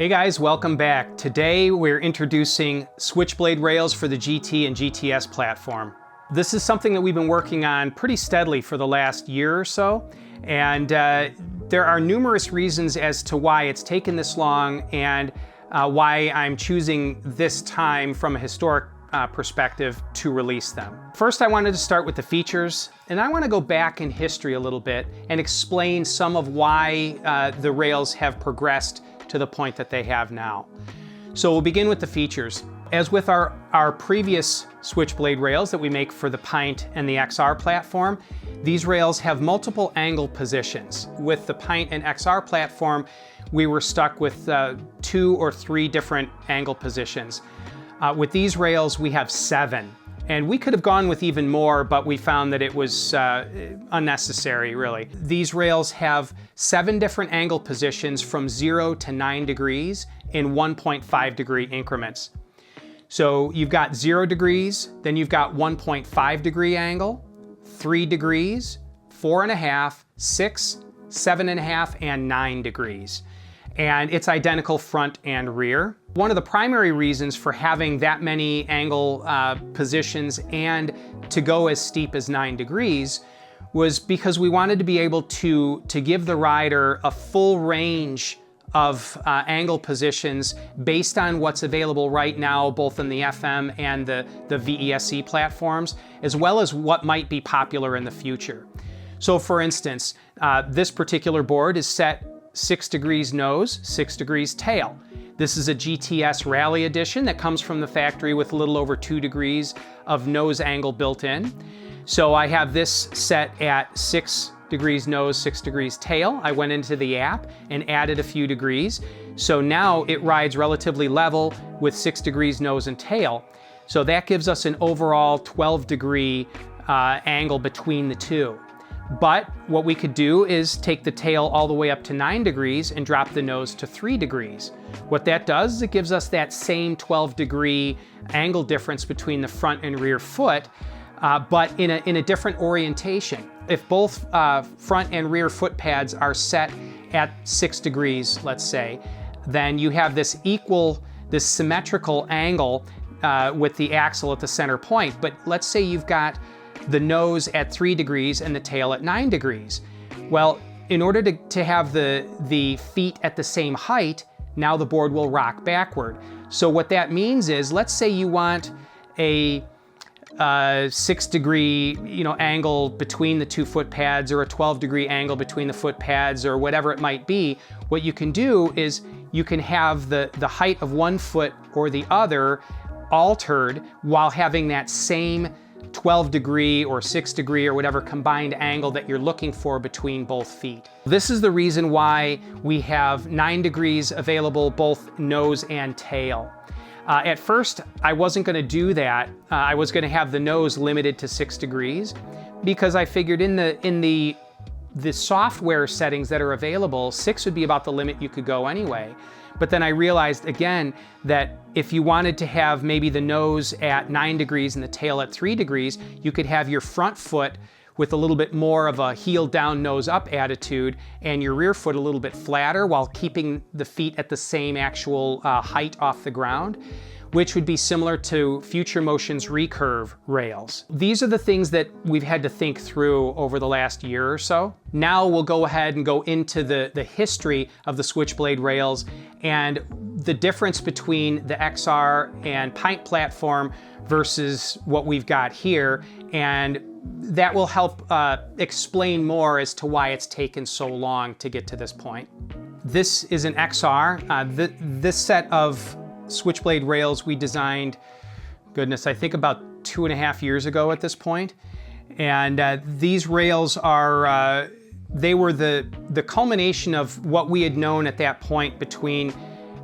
Hey guys, welcome back. Today we're introducing Switchblade rails for the GT and GTS platform. This is something that we've been working on pretty steadily for the last year or so, and there are numerous reasons as to why it's taken this long and why I'm choosing this time from a historic perspective to release them. First, I wanted to start with the features, and I want to go back in history a little bit and explain some of why the rails have progressed to the point that they have now. So we'll begin with the features. As with our previous Switchblade rails that we make for the Pint and the XR platform, these rails have multiple angle positions. With the Pint and XR platform, we were stuck with 2 or 3 different angle positions. With these rails, we have 7. And we could have gone with even more, but we found that it was unnecessary, really. These rails have 7 different angle positions from 0 to 9 degrees in 1.5 degree increments. So you've got 0 degrees, then you've got 1.5 degree angle, 3 degrees, 4.5, 6, 7.5, and 9 degrees. And it's identical front and rear. One of the primary reasons for having that many angle positions and to go as steep as 9 degrees was because we wanted to be able to give the rider a full range of angle positions based on what's available right now, both in the FM and the VESE platforms, as well as what might be popular in the future. So for instance, this particular board is set 6 degrees nose, 6 degrees tail. This is a GTS Rally Edition that comes from the factory with a little over 2 degrees of nose angle built in. So I have this set at 6 degrees nose, 6 degrees tail. I went into the app and added a few degrees. So now it rides relatively level with 6 degrees nose and tail. So that gives us an overall 12 degree angle between the two. But what we could do is take the tail all the way up to 9 degrees and drop the nose to 3 degrees. What that does is it gives us that same 12 degree angle difference between the front and rear foot, but in a different orientation. If both front and rear foot pads are set at 6 degrees, let's say, then you have this symmetrical angle with the axle at the center point. But let's say you've got the nose at 3 degrees and the tail at 9 degrees. Well, in order to have the feet at the same height, now the board will rock backward. So what that means is, let's say you want a 6 degree angle between the 2 foot pads, or a 12 degree angle between the foot pads, or whatever it might be. What you can do is you can have the height of one foot or the other altered while having that same 12 degree or 6 degree or whatever combined angle that you're looking for between both feet. This is the reason why we have 9 degrees available both nose and tail. At first, I wasn't going to do that. I was going to have the nose limited to 6 degrees because I figured in the software settings that are available, 6 would be about the limit you could go anyway. But then I realized again that if you wanted to have maybe the nose at 9 degrees and the tail at 3 degrees, you could have your front foot with a little bit more of a heel down, nose up attitude, and your rear foot a little bit flatter while keeping the feet at the same actual height off the ground, which would be similar to Future Motion's recurve rails. These are the things that we've had to think through over the last year or so. Now we'll go ahead and go into the history of the Switchblade rails and the difference between the XR and Pint platform versus what we've got here, and that will help explain more as to why it's taken so long to get to this point. This is an XR. This set of Switchblade rails we designed, goodness, I think about 2.5 years ago at this point. And these rails are, they were the culmination of what we had known at that point between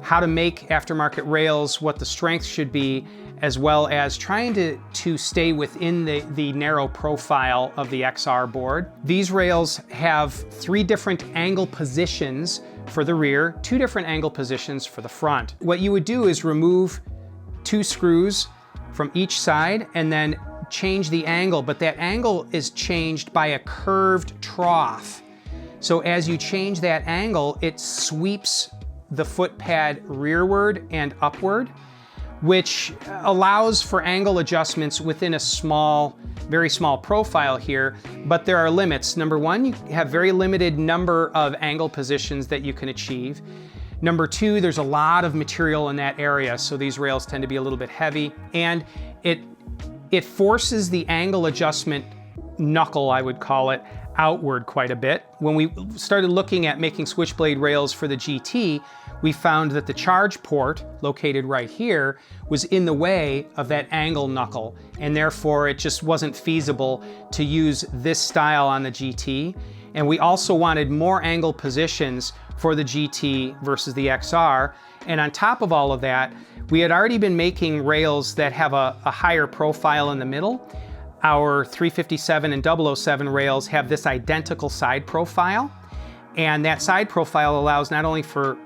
how to make aftermarket rails, what the strength should be, as well as trying to stay within the narrow profile of the XR board. These rails have 3 different angle positions for the rear, 2 different angle positions for the front. What you would do is remove 2 screws from each side and then change the angle, but that angle is changed by a curved trough. So as you change that angle, it sweeps the foot pad rearward and upward, which allows for angle adjustments within a very small profile here, but there are limits. Number one, you have very limited number of angle positions that you can achieve. Number two, there's a lot of material in that area, so these rails tend to be a little bit heavy, and it forces the angle adjustment knuckle, I would call it, outward quite a bit. When we started looking at making switchblade rails for the GT, we found that the charge port, located right here, was in the way of that angle knuckle, and therefore it just wasn't feasible to use this style on the GT. And we also wanted more angle positions for the GT versus the XR. And on top of all of that, we had already been making rails that have a higher profile in the middle. Our 357 and 007 rails have this identical side profile. And that side profile allows not only for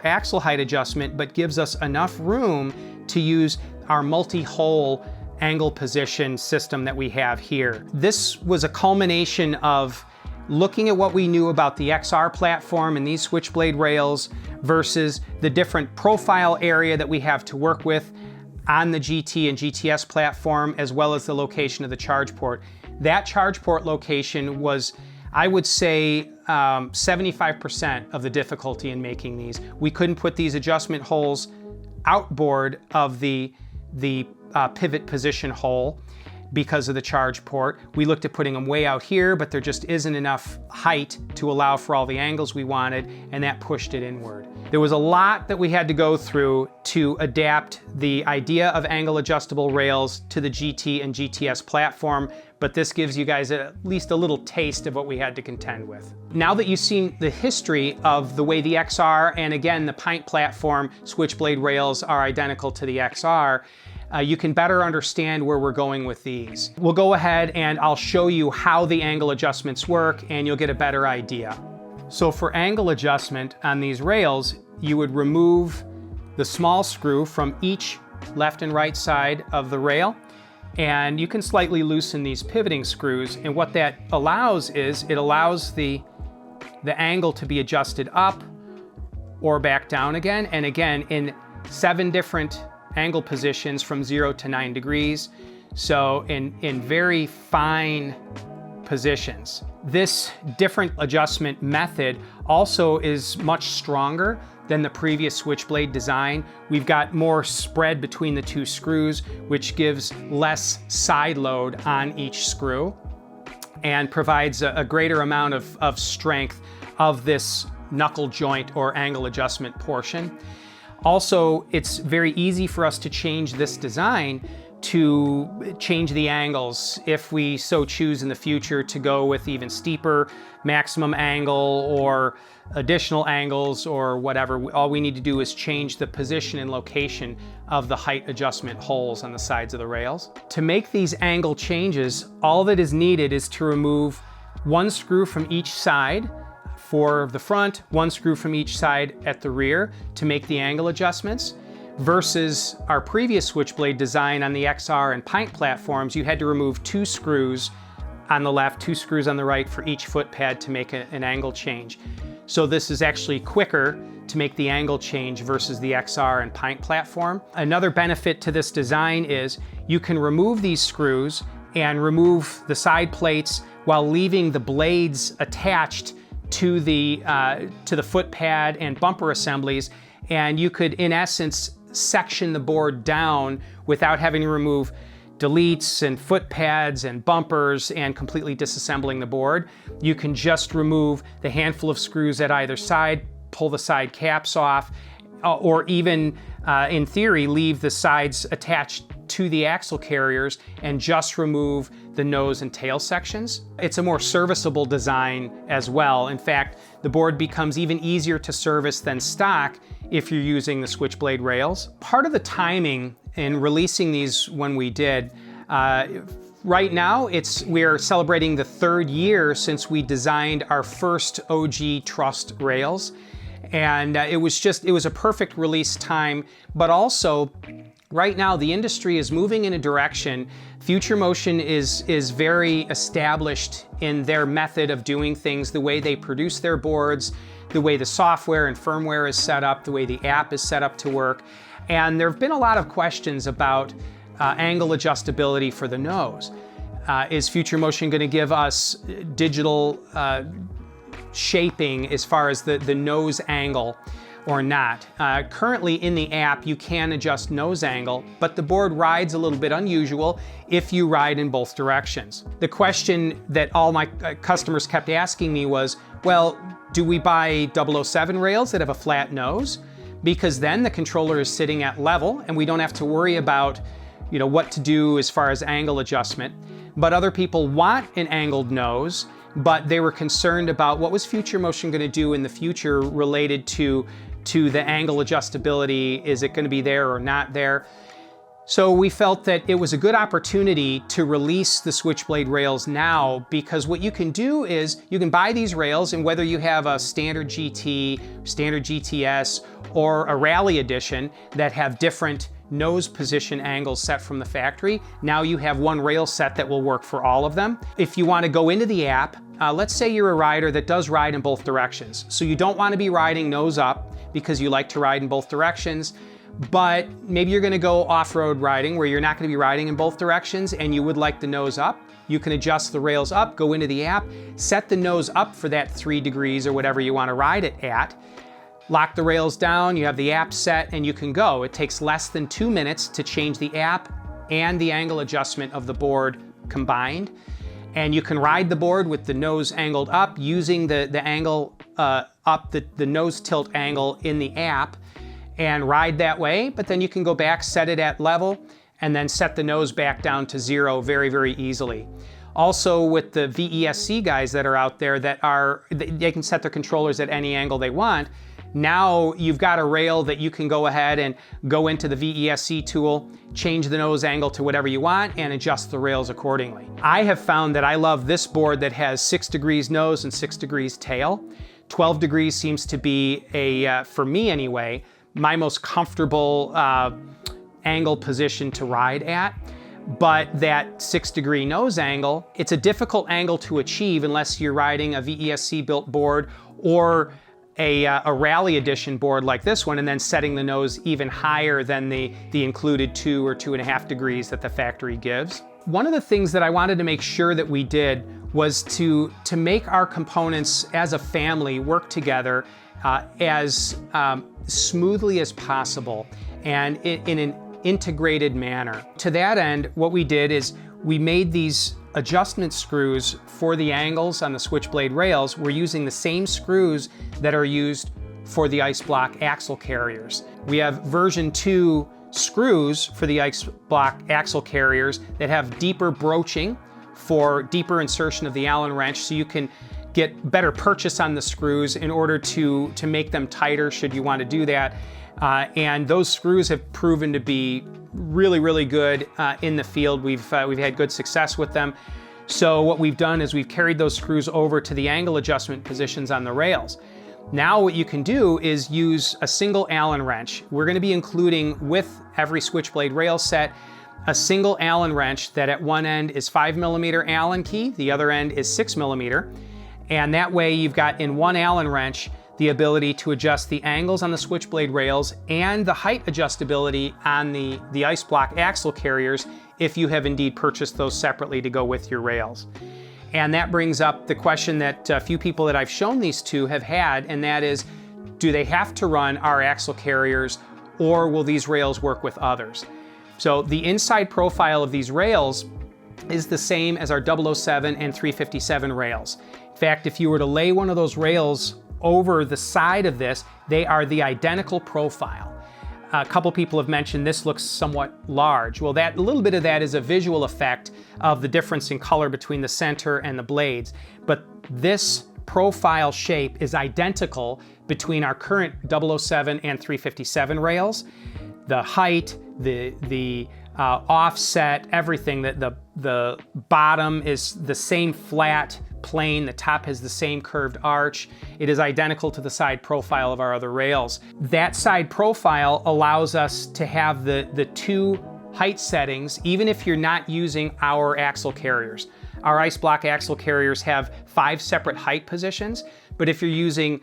axle height adjustment, but gives us enough room to use our multi-hole angle position system that we have here. This was a culmination of looking at what we knew about the XR platform and these switchblade rails versus the different profile area that we have to work with on the GT and GTS platform, as well as the location of the charge port. That charge port location was, I would say, 75% of the difficulty in making these. We couldn't put these adjustment holes outboard of the pivot position hole because of the charge port. We looked at putting them way out here, but there just isn't enough height to allow for all the angles we wanted, and that pushed it inward. There was a lot that we had to go through to adapt the idea of angle adjustable rails to the GT and GTS platform, but this gives you guys at least a little taste of what we had to contend with. Now that you've seen the history of the way the XR and again the Pint platform switchblade rails are identical to the XR, you can better understand where we're going with these. We'll go ahead and I'll show you how the angle adjustments work and you'll get a better idea. So for angle adjustment on these rails, you would remove the small screw from each left and right side of the rail, and you can slightly loosen these pivoting screws, and what that allows is it allows the angle to be adjusted up or back down again, and again in 7 different angle positions from 0 to 9 degrees, so in very fine positions. This different adjustment method also is much stronger than the previous switchblade design. We've got more spread between the 2 screws, which gives less side load on each screw and provides a greater amount of strength of this knuckle joint or angle adjustment portion. Also, it's very easy for us to change this design to change the angles if we so choose in the future to go with even steeper maximum angle or additional angles or whatever. All we need to do is change the position and location of the height adjustment holes on the sides of the rails. To make these angle changes, all that is needed is to remove 1 screw from each side for the front, 1 screw from each side at the rear to make the angle adjustments, versus our previous switchblade design on the XR and Pint platforms. You had to remove 2 screws on the left, 2 screws on the right for each foot pad to make an angle change. So this is actually quicker to make the angle change versus the XR and Pint platform. Another benefit to this design is you can remove these screws and remove the side plates while leaving the blades attached to the foot pad and bumper assemblies, and you could in essence section the board down without having to remove deletes and foot pads and bumpers and completely disassembling the board. You can just remove the handful of screws at either side, pull the side caps off, or even in theory leave the sides attached to the axle carriers and just remove the nose and tail sections. It's a more serviceable design as well. In fact, the board becomes even easier to service than stock if you're using the switchblade rails. Part of the timing in releasing these when we did, right now we're celebrating the 3rd year since we designed our first OG Trust rails. And it was a perfect release time, but also right now the industry is moving in a direction. Future Motion is very established in their method of doing things, the way they produce their boards, the way the software and firmware is set up, the way the app is set up to work. And there have been a lot of questions about angle adjustability for the nose. Is Future Motion going to give us digital shaping as far as the nose angle or not? Currently in the app you can adjust nose angle, but the board rides a little bit unusual if you ride in both directions. The question that all my customers kept asking me was, well, do we buy 007 rails that have a flat nose? Because then the controller is sitting at level and we don't have to worry about what to do as far as angle adjustment. But other people want an angled nose, but they were concerned about what was Future Motion going to do in the future related to the angle adjustability. Is it going to be there or not there? So we felt that it was a good opportunity to release the Switchblade rails now, because what you can do is you can buy these rails, and whether you have a standard GT, standard GTS, or a Rally Edition that have different nose position angles set from the factory, now you have one rail set that will work for all of them. If you want to go into the app, let's say you're a rider that does ride in both directions. So you don't want to be riding nose up because you like to ride in both directions, but maybe you're going to go off-road riding where you're not going to be riding in both directions and you would like the nose up. You can adjust the rails up, go into the app, set the nose up for that 3 degrees or whatever you want to ride it at. Lock the rails down, you have the app set, and you can go. It takes less than 2 minutes to change the app and the angle adjustment of the board combined. And you can ride the board with the nose angled up using the angle up, the nose tilt angle in the app, and ride that way. But then you can go back, set it at level, and then set the nose back down to 0 very, very easily. Also with the VESC guys that are out there they can set their controllers at any angle they want. Now you've got a rail that you can go ahead and go into the VESC tool, change the nose angle to whatever you want, and adjust the rails accordingly. I have found that I love this board that has 6 degrees nose and 6 degrees tail. 12 degrees seems to be, for me anyway, my most comfortable angle position to ride at. But that 6-degree nose angle, it's a difficult angle to achieve unless you're riding a VESC built board or a Rally Edition board like this one, and then setting the nose even higher than the included 2 or 2.5 degrees that the factory gives. One of the things that I wanted to make sure that we did was to make our components as a family work together as smoothly as possible and in an integrated manner. To that end, what we did is we made these adjustment screws for the angles on the Switchblade rails. We're using the same screws that are used for the ice block axle carriers. We have version 2 screws for the ice block axle carriers that have deeper broaching for deeper insertion of the Allen wrench, so you can get better purchase on the screws in order to make them tighter should you want to do that. And those screws have proven to be really, really good in the field. We've had good success with them. So what we've done is we've carried those screws over to the angle adjustment positions on the rails. Now what you can do is use a single Allen wrench. We're going to be including with every Switchblade rail set a single Allen wrench that at one end is 5mm Allen key, the other end is 6mm. And that way you've got in one Allen wrench the ability to adjust the angles on the Switchblade rails and the height adjustability on the ice block axle carriers if you have indeed purchased those separately to go with your rails. And that brings up the question that a few people that I've shown these to have had, and that is, do they have to run our axle carriers or will these rails work with others? So the inside profile of these rails is the same as our 007 and 357 rails. In fact, if you were to lay one of those rails over the side of this, they are the identical profile. A couple people have mentioned this looks somewhat large. Well, a little bit of that is a visual effect of the difference in color between the center and the blades. But this profile shape is identical between our current 007 and 357 rails. The height, the offset, everything, the bottom is the same flat plane, the top has the same curved arch. It is identical to the side profile of our other rails. That side profile allows us to have the 2 height settings, even if you're not using our axle carriers. Our ice block axle carriers have 5 separate height positions But if you're using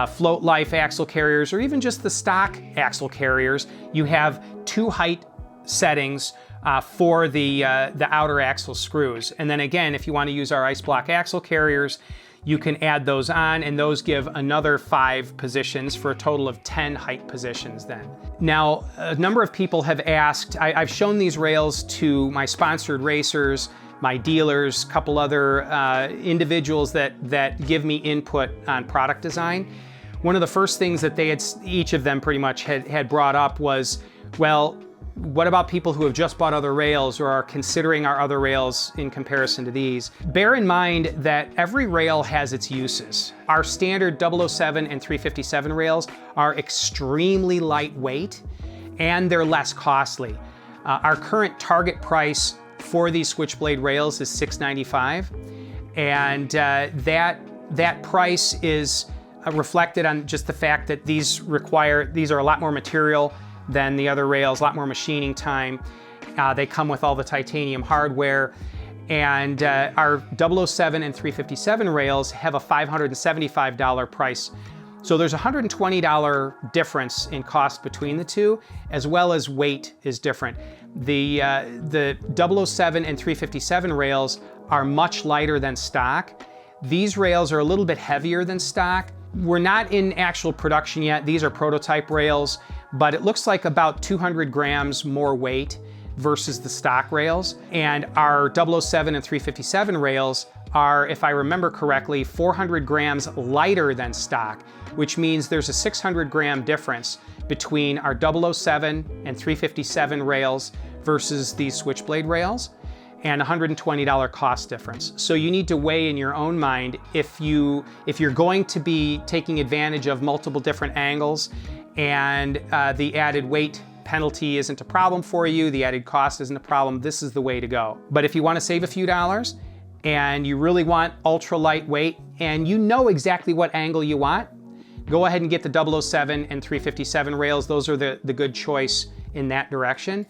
float life axle carriers or even just the stock axle carriers, you have 2 height settings for the outer axle screws. And then again, if you want to use our ice block axle carriers, you can add those on, and those give another 5 positions for a total of 10 height positions then. Now, a number of people have asked, I've shown these rails to my sponsored racers, my dealers, a couple other individuals that give me input on product design. One of the first things that they had, each of them pretty much had brought up was, well, what about people who have just bought other rails or are considering our other rails in comparison to these? Bear in mind that every rail has its uses. Our standard 007 and 357 rails are extremely lightweight and they're less costly. Our current target price for these Switchblade rails is $695, and that price is reflected on just the fact that these are a lot more material than the other rails, a lot more machining time. They come with all the titanium hardware, and our 007 and 357 rails have a $575 price. So there's a $120 difference in cost between the two, as well as weight is different. The 007 and 357 rails are much lighter than stock. These rails are a little bit heavier than stock. We're not in actual production yet. These are prototype rails, but it looks like about 200 grams more weight versus the stock rails. And our 007 and 357 rails are, if I remember correctly, 400 grams lighter than stock, which means there's a 600 gram difference between our 007 and 357 rails versus these Switchblade rails, and $120 cost difference. So you need to weigh in your own mind if you're going to be taking advantage of multiple different angles and the added weight penalty isn't a problem for you, the added cost isn't a problem, this is the way to go. But if you want to save a few dollars and you really want ultra lightweight and you know exactly what angle you want, go ahead and get the 007 and 357 rails. Those are the good choice in that direction.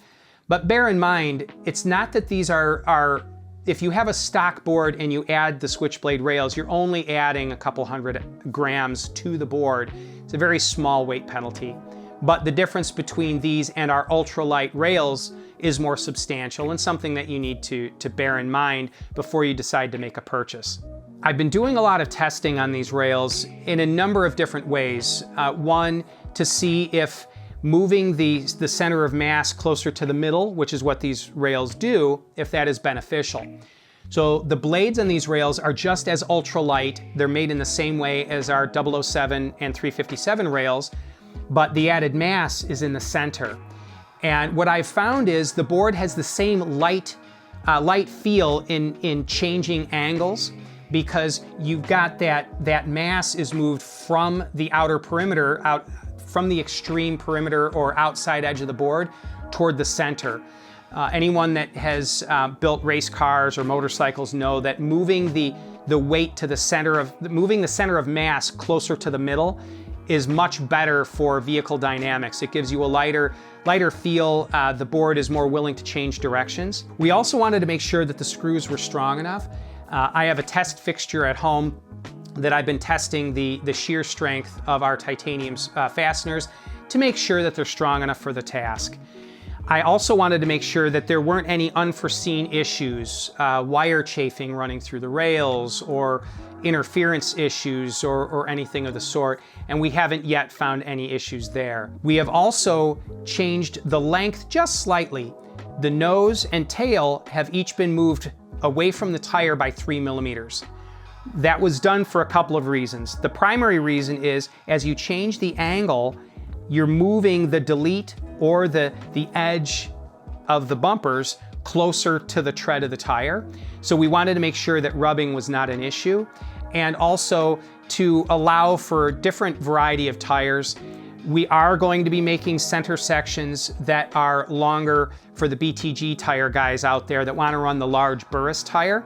But bear in mind, it's not that these are, if you have a stock board and you add the Switchblade rails, you're only adding a couple hundred grams to the board. It's a very small weight penalty. But the difference between these and our ultralight rails is more substantial and something that you need to bear in mind before you decide to make a purchase. I've been doing a lot of testing on these rails in a number of different ways. One, to see if moving the center of mass closer to the middle, which is what these rails do, if that is beneficial. So the blades on these rails are just as ultralight. They're made in the same way as our 007 and 357 rails, but the added mass is in the center. And what I've found is the board has the same light feel in changing angles, because you've got that mass is moved from the outer perimeter, from the extreme perimeter or outside edge of the board toward the center. Anyone that has built race cars or motorcycles know that moving the weight to the center of, moving the center of mass closer to the middle is much better for vehicle dynamics. It gives you a lighter feel. The board is more willing to change directions. We also wanted to make sure that the screws were strong enough. I have a test fixture at home that I've been testing the shear strength of our titanium fasteners to make sure that they're strong enough for the task. I also wanted to make sure that there weren't any unforeseen issues, wire chafing running through the rails or interference issues or anything of the sort, and we haven't yet found any issues there. We have also changed the length just slightly. The nose and tail have each been moved away from the tire by 3 millimeters. That was done for a couple of reasons. The primary reason is, as you change the angle, you're moving the delete or the edge of the bumpers closer to the tread of the tire. So we wanted to make sure that rubbing was not an issue, and also to allow for a different variety of tires. We are going to be making center sections that are longer for the BTG tire guys out there that want to run the large Burris tire.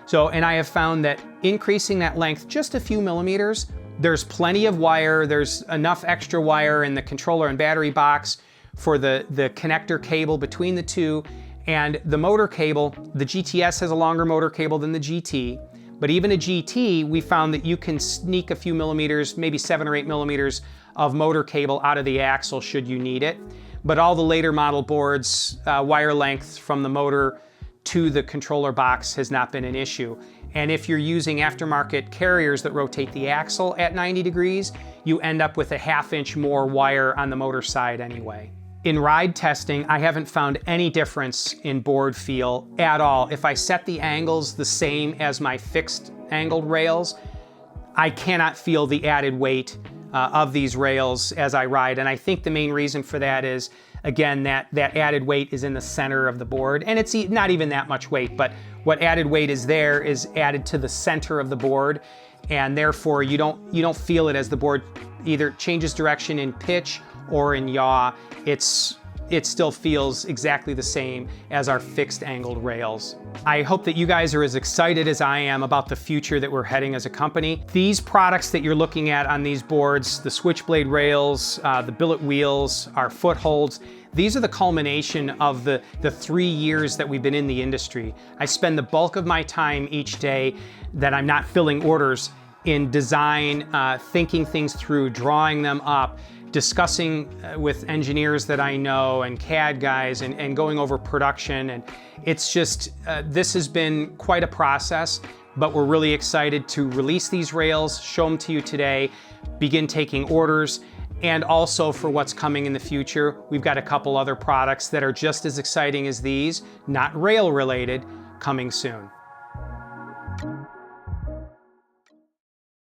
So, and I have found that increasing that length just a few millimeters, there's plenty of wire, there's enough extra wire in the controller and battery box for the connector cable between the two, and the motor cable. The GTS has a longer motor cable than the GT, But even a GT, we found that you can sneak a few millimeters, maybe 7 or 8 millimeters of motor cable out of the axle should you need it. But all the later model boards, wire length from the motor to the controller box has not been an issue. And if you're using aftermarket carriers that rotate the axle at 90 degrees, you end up with a 1/2 inch more wire on the motor side anyway. In ride testing, I haven't found any difference in board feel at all. If I set the angles the same as my fixed angled rails, I cannot feel the added weight of these rails as I ride. And I think the main reason for that is, again, that added weight is in the center of the board. And it's not even that much weight, but what added weight is there is added to the center of the board. And therefore you don't feel it as the board either changes direction in pitch or in yaw. It still feels exactly the same as our fixed angled rails. I hope that you guys are as excited as I am about the future that we're heading as a company. These products that you're looking at on these boards, the Switchblade rails, the billet wheels, our footholds, these are the culmination of the 3 years that we've been in the industry. I spend the bulk of my time each day that I'm not filling orders in design, thinking things through, drawing them up, discussing with engineers that I know and CAD guys and going over production. And it's just, this has been quite a process, but we're really excited to release these rails, show them to you today, begin taking orders, and also for what's coming in the future. We've got a couple other products that are just as exciting as these, not rail related, coming soon.